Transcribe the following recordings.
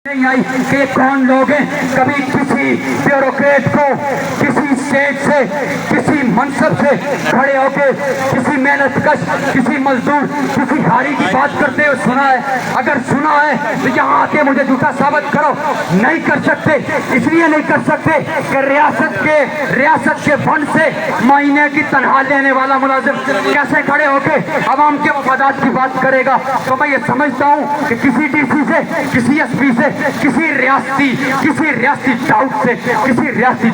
नहीं आई कि कौन लोग हैं। कभी किसी ब्यूरोक्रेट को किसी स्टेट से किसी मनसब से खड़े होकर किसी मेहनत कश किसी मजदूर किसी हारी की बात करते हुए सुना है? अगर सुना है तो यहाँ आके मुझे झूठा साबित करो। नहीं कर सकते, इसलिए नहीं कर सकते कि रियासत के फंड से महीने की तनख्वाह लेने वाला मुलाजिम कैसे खड़े होकर अवाम के मफादात की बात करेगा। तो मैं ये समझता हूँ कि किसी डीसी से किसी एसपी से किसी रियासती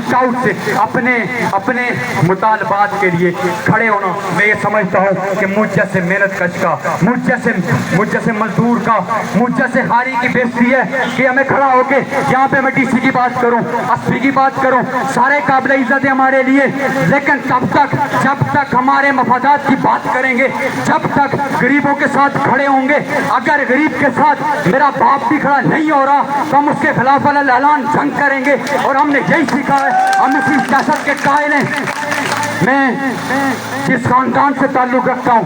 टाउट से अपने मुतालबात के लिए खड़े होना, मैं ये समझता हूँ कि मुझ जैसे मेहनत कश का, मुझ जैसे मजदूर का, मुझ जैसे हारी की बेइज्जती है कि हमें खड़ा होके यहाँ पे मैं डीसी की बात करूँ, एसपी की बात करूँ, सारे काबिल इज्जत है हमारे लिए। लेकिन जब तक हमारे मफादात की बात करेंगे, जब तक गरीबों के साथ खड़े होंगे, अगर गरीब के साथ मेरा बाप भी खड़ा नहीं हो रहा तो हम उसके खिलाफ ऐलान जंग करेंगे। और हमने यही सीखा है, हम इसी सियासत के कायल हैं। मैं जिस खानदान से ताल्लुक रखता हूँ,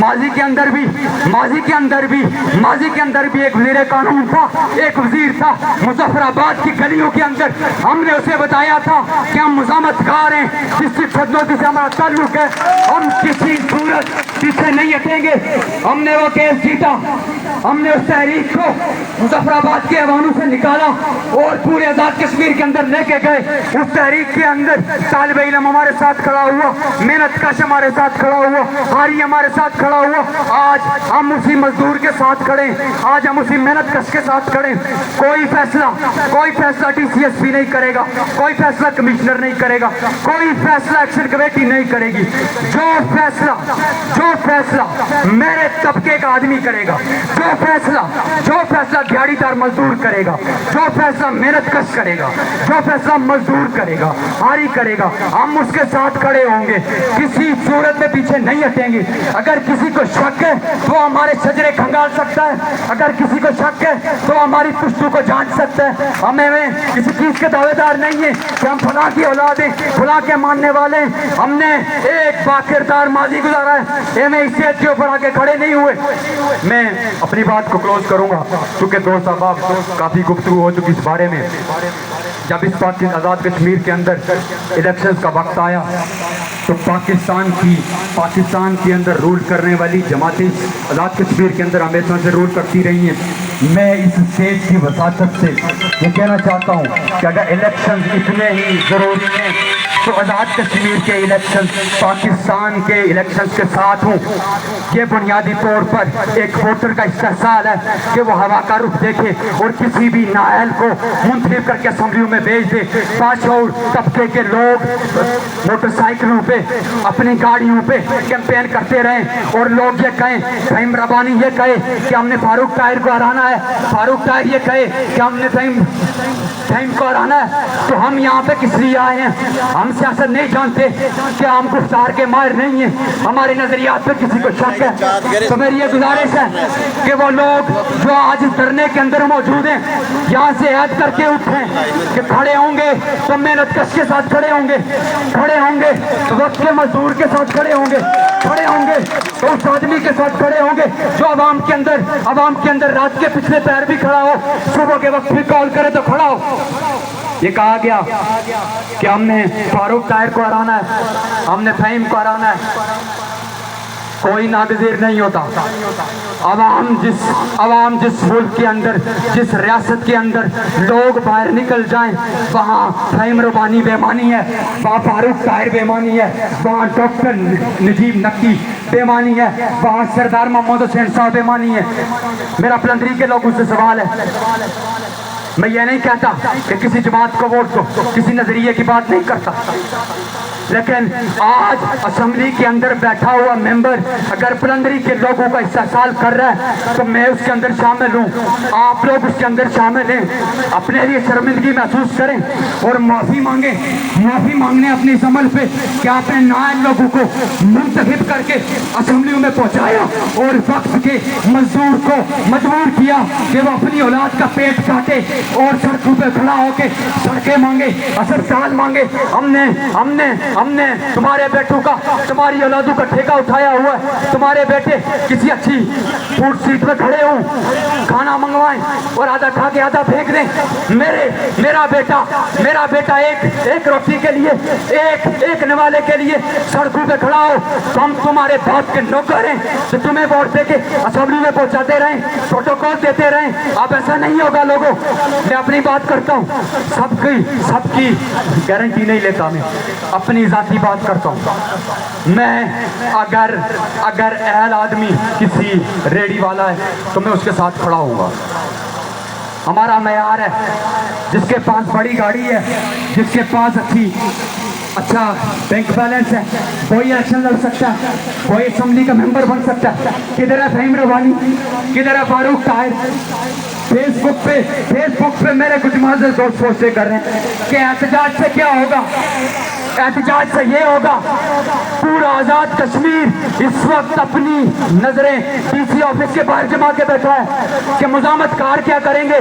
माजी के अंदर भी एक वजीर कानून था, एक वजीर था। मुजफ्फराबाद की गलियों के अंदर हमने उसे बताया था कि हम मुज़ामतगार हैं, जिसकी खदमत से हमारा ताल्लुक है, हम किसी सूरत पीछे नहीं हटेंगे। हमने वो केस जीता, हमने उस तहरीक को मुजफ्फराबाद के अवानों से निकाला और पूरे आजाद कश्मीर के अंदर लेके गए। उस तहरीक के अंदर तालिब इल्म हमारे साथ खड़ा हुआ, मेहनत कश हमारे साथ खड़ा हुआ, हारी हमारे साथ खड़ा हुआ। आज हम उसी मजदूर के साथ खड़े, आज हम उसी मेहनत कश के साथ खड़े। कोई फैसला DCSP नहीं करेगा, कोई फैसला कमिश्नर नहीं करेगा, कोई फैसला एक्शन कमेटी नहीं करेगी। जो फैसला मेरे तबके का आदमी करेगा, जो फैसला दिहाड़ीदार मजदूर करेगा, जो फैसला मेहनत कश करेगा, जो फैसला मजदूर करेगा, हारी करेगा, हम उसके साथ खड़े होंगे। किसी सूरत में पीछे नहीं हटेंगे। अगर किसी को शक है तो हमारे शजरे खंगाल सकता है, अगर किसी को शक है तो हमारी पुश्तों को जांच सकता है। हमें किसी चीज के दावेदार नहीं है कि हम फलां की औलाद हैं, फलां के मानने वाले हैं। हमने एक बाकिरदार माजी गुजारा है, हमें इस सेहत के ऊपर आके खड़े नहीं हुए। मैं अपनी बात को क्लोज करूंगा क्योंकि दोस्त साहब काफी गुफ्तगू हो चुकी इस बारे में। जब इस आज़ाद कश्मीर के अंदर इलेक्शंस का वक्त आया तो पाकिस्तान के अंदर रूल करने वाली जमातें आज़ाद कश्मीर के अंदर हमेशा से रूल करती रही हैं। मैं इस स्टेज की वसातत से ये कहना चाहता हूँ कि अगर इलेक्शन इतने ही ज़रूरी हैं तो आज़ाद कश्मीर के इलेक्शन पाकिस्तान के इलेक्शन के साथ हूँ। ये बुनियादी तौर पर एक वोटर का इस्तेहसाल है कि वो हवा का रुख देखे और किसी भी नाअहल को मुंतखब करके असम्बलियों में भेज दे। बाशऊर तबके के लोग मोटरसाइकिलों पे, अपनी गाड़ियों पे कैंपेन करते रहें और लोग ये कहें, फहीम रबानी ये कहे कि हमने फारूक ताहिर को हराना है, फारूक ताहिर ये कहे कि हमने फहीम को हराना है। तो हम यहाँ पे किस लिए आए हैं? हम सियासत नहीं जानते कि हम गुफ्तार के माहिर नहीं हैं, हमारे नजरियात पे किसी को शक है। तो मेरी ये गुजारिश है कि वो लोग जो आज इस धरने के अंदर मौजूद हैं, यहाँ से ऐद करके उठें कि खड़े होंगे तो मेहनत कश के साथ खड़े होंगे तो वक्त के मजदूर के साथ खड़े होंगे तो उस आदमी के साथ खड़े होंगे जो अवाम के अंदर रात के पिछले पैर भी खड़ा हो, सुबह के वक्त भी कॉल करे तो खड़ा हो। ये कहा गया कि हमने फारूक ताहिर को हराना है, हमने फहीम को हराना है। कोई नागजीर नहीं होता। अवाम जिस मुल्क के अंदर, जिस रियासत के अंदर लोग बाहर निकल जाएं, वहाँ फहीम रबानी बेमानी है, वहाँ फारूक ताहिर बेमानी है, वहाँ डॉक्टर नजीब नक्की बेमानी है, वहाँ सरदार मोहम्मद हुसैन साहब बेमानी है। मेरा पलंदरी के लोगों से सवाल है, मैं ये नहीं कहता कि किसी जमात को वोट दो, किसी नजरिए की बात नहीं करता, लेकिन आज असेंबली के अंदर बैठा हुआ मेंबर अगर पलंदरी के लोगों का इस्तेहसाल कर रहा है तो मैं उसके अंदर शामिल हूँ, आप लोग उसके अंदर शामिल हैं। अपने लिए शर्मिंदगी महसूस करें और माफ़ी मांगने अपने इस अमल पे कि आपने नाअहल लोगों को मुंतखब करके असेंबलियों में पहुँचाया और वक्त के मजदूर को मजबूर किया कि वो अपनी औलाद का पेट काटे और सड़कों पे खड़ा होके सड़कें मांगे, अस्पताल मांगे। हमने हमने हमने तुम्हारे बेटों का, तुम्हारी औलादों का ठेका उठाया हुआ है। तुम्हारे बेटे किसी अच्छी फूड स्ट्रीट में खड़े हों, खाना मंगवाएं और आधा खा के आधा फेंक दें। मेरा बेटा एक रोटी के लिए, एक नवाले के लिए सड़कों पे खड़ा हो तो हम तुम्हारे बाप के नौकर हैं, तो तुम्हें वोट देके असेंबली में पहुंचाते रहें, प्रोटोकॉल देते रहें। अब ऐसा नहीं होगा लोगों। मैं अपनी बात करता हूँ, सबकी गारंटी नहीं लेता, मैं अपनी जाती बात करता हूँ। मैं अगर अहल आदमी किसी रेडी वाला है तो मैं उसके साथ खड़ा होऊंगा। हमारा मेयार है, जिसके पास बड़ी गाड़ी है, जिसके पास अच्छा बैंक बैलेंस है, वही इलेक्शन लड़ सकता है, वही असेंबली का मेंबर बन सकता है। किधर है फहीम रवानी, किधर है फारूक ताहिर? फेसबुक पे मेरे कुछ महाजर दोस्त सोचते कर रहे हैं कि एहतजाज से क्या होगा। एहतजाज से ये होगा, पूरा आज़ाद कश्मीर इस वक्त अपनी नजरें डीसी ऑफिस के बाहर जमा के बैठा है कि मुज़ामतकार क्या करेंगे,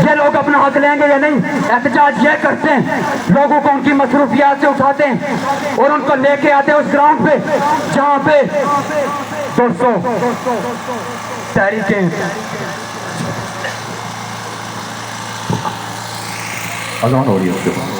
ये लोग अपना हक लेंगे या नहीं। एहतजाज ये करते हैं, लोगों को उनकी मसरूफियात से उठाते हैं और उनको लेके आते हैं उस ग्राउंड पे जहाँ पे 200 तहरीकें अज़ान हो रही है उसके बाद।